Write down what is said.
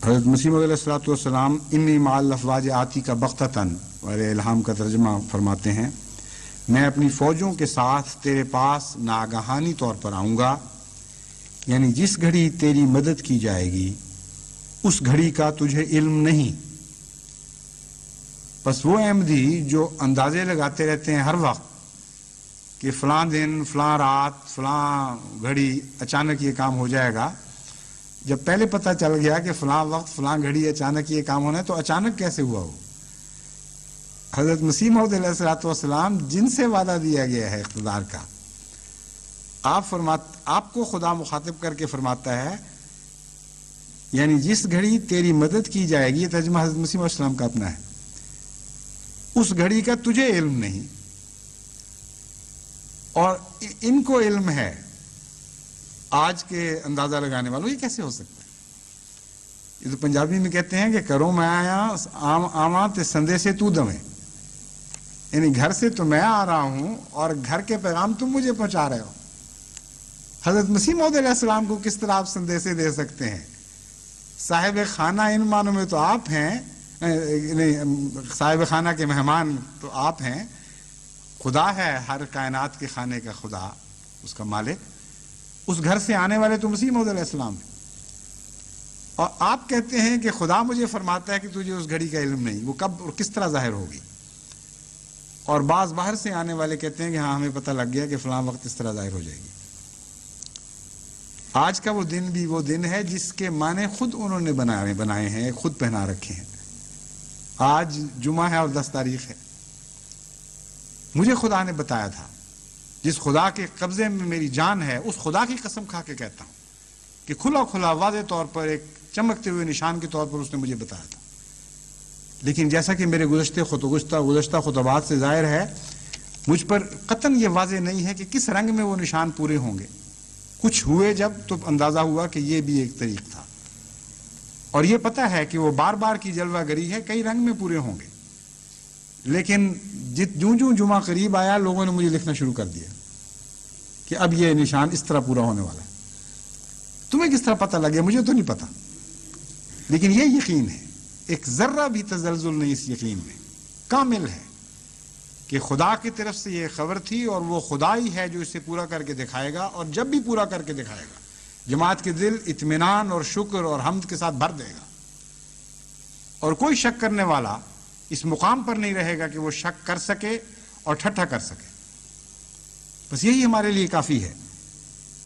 حضرت مسیح موعود علیہ السلام انی مع الافواج آتی کا بغتتاً والے الہام کا ترجمہ فرماتے ہیں، میں اپنی فوجوں کے ساتھ تیرے پاس ناگہانی طور پر آؤں گا، یعنی جس گھڑی تیری مدد کی جائے گی اس گھڑی کا تجھے علم نہیں۔ بس وہ احمدی جو اندازے لگاتے رہتے ہیں ہر وقت کہ فلاں دن، فلاں رات، فلاں گھڑی اچانک یہ کام ہو جائے گا، جب پہلے پتہ چل گیا کہ فلاں وقت، فلاں گھڑی اچانک یہ کام ہونا ہے، تو اچانک کیسے ہوا ہو؟ حضرت مسیح موعود علیہ السلام جن سے وعدہ دیا گیا ہے اقتدار کا، آپ کو خدا مخاطب کر کے فرماتا ہے، یعنی جس گھڑی تیری مدد کی جائے گی، یہ ترجمہ حضرت مسیح علیہ السلام کا اپنا ہے، اس گھڑی کا تجھے علم نہیں، اور ان کو علم ہے۔ آج کے اندازہ لگانے والوں، یہ کیسے ہو سکتا ہے؟ یہ تو پنجابی میں کہتے ہیں کہ کرو میں آیا آواں تے سندے سے تو دمیں، یعنی گھر سے تو میں آ رہا ہوں اور گھر کے پیغام تم مجھے پہنچا رہے ہو۔ حضرت مسیح موعود علیہ السلام کو کس طرح آپ سندیسے دے سکتے ہیں؟ صاحب خانہ ان معنوں میں تو آپ ہیں، صاحب خانہ کے مہمان تو آپ ہیں، خدا ہے ہر کائنات کے خانے کا خدا، اس کا مالک، اس گھر سے آنے والے تو مسیح موعود علیہ السلام ہیں، اور آپ کہتے ہیں کہ خدا مجھے فرماتا ہے کہ تجھے اس گھڑی کا علم نہیں، وہ کب اور کس طرح ظاہر ہوگی؟ اور بعض باہر سے آنے والے کہتے ہیں کہ ہاں ہمیں پتہ لگ گیا کہ فلاں وقت اس طرح ظاہر ہو جائے گی۔ آج کا وہ دن بھی وہ دن ہے جس کے معنی خود انہوں نے بنائے ہیں، خود پہنا رکھے ہیں۔ آج جمعہ ہے اور 10 تاریخ ہے، مجھے خدا نے بتایا تھا، جس خدا کے قبضے میں میری جان ہے، اس خدا کی قسم کھا کے کہتا ہوں کہ کھلا واضح طور پر ایک چمکتے ہوئے نشان کے طور پر اس نے مجھے بتایا تھا، لیکن جیسا کہ میرے گزشتہ خطبات سے ظاہر ہے، مجھ پر قطعاً یہ واضح نہیں ہے کہ کس رنگ میں وہ نشان پورے ہوں گے۔ کچھ ہوئے جب تو اندازہ ہوا کہ یہ بھی ایک طریق تھا، اور یہ پتہ ہے کہ وہ بار بار کی جلوہ گری ہے، کئی رنگ میں پورے ہوں گے، لیکن جوں جمعہ قریب آیا، لوگوں نے مجھے لکھنا شروع کر دیا کہ اب یہ نشان اس طرح پورا ہونے والا ہے۔ تمہیں کس طرح پتہ لگے؟ مجھے تو نہیں پتہ، لیکن یہ یقین ہے، ایک ذرہ بھی تزلزل نہیں اس یقین میں، کامل ہے کہ خدا کی طرف سے یہ خبر تھی، اور وہ خدا ہی ہے جو اسے پورا کر کے دکھائے گا، اور جب بھی پورا کر کے دکھائے گا جماعت کے دل اطمینان اور شکر اور حمد کے ساتھ بھر دے گا، اور کوئی شک کرنے والا اس مقام پر نہیں رہے گا کہ وہ شک کر سکے اور ٹھٹھا کر سکے۔ بس یہی ہمارے لیے کافی ہے۔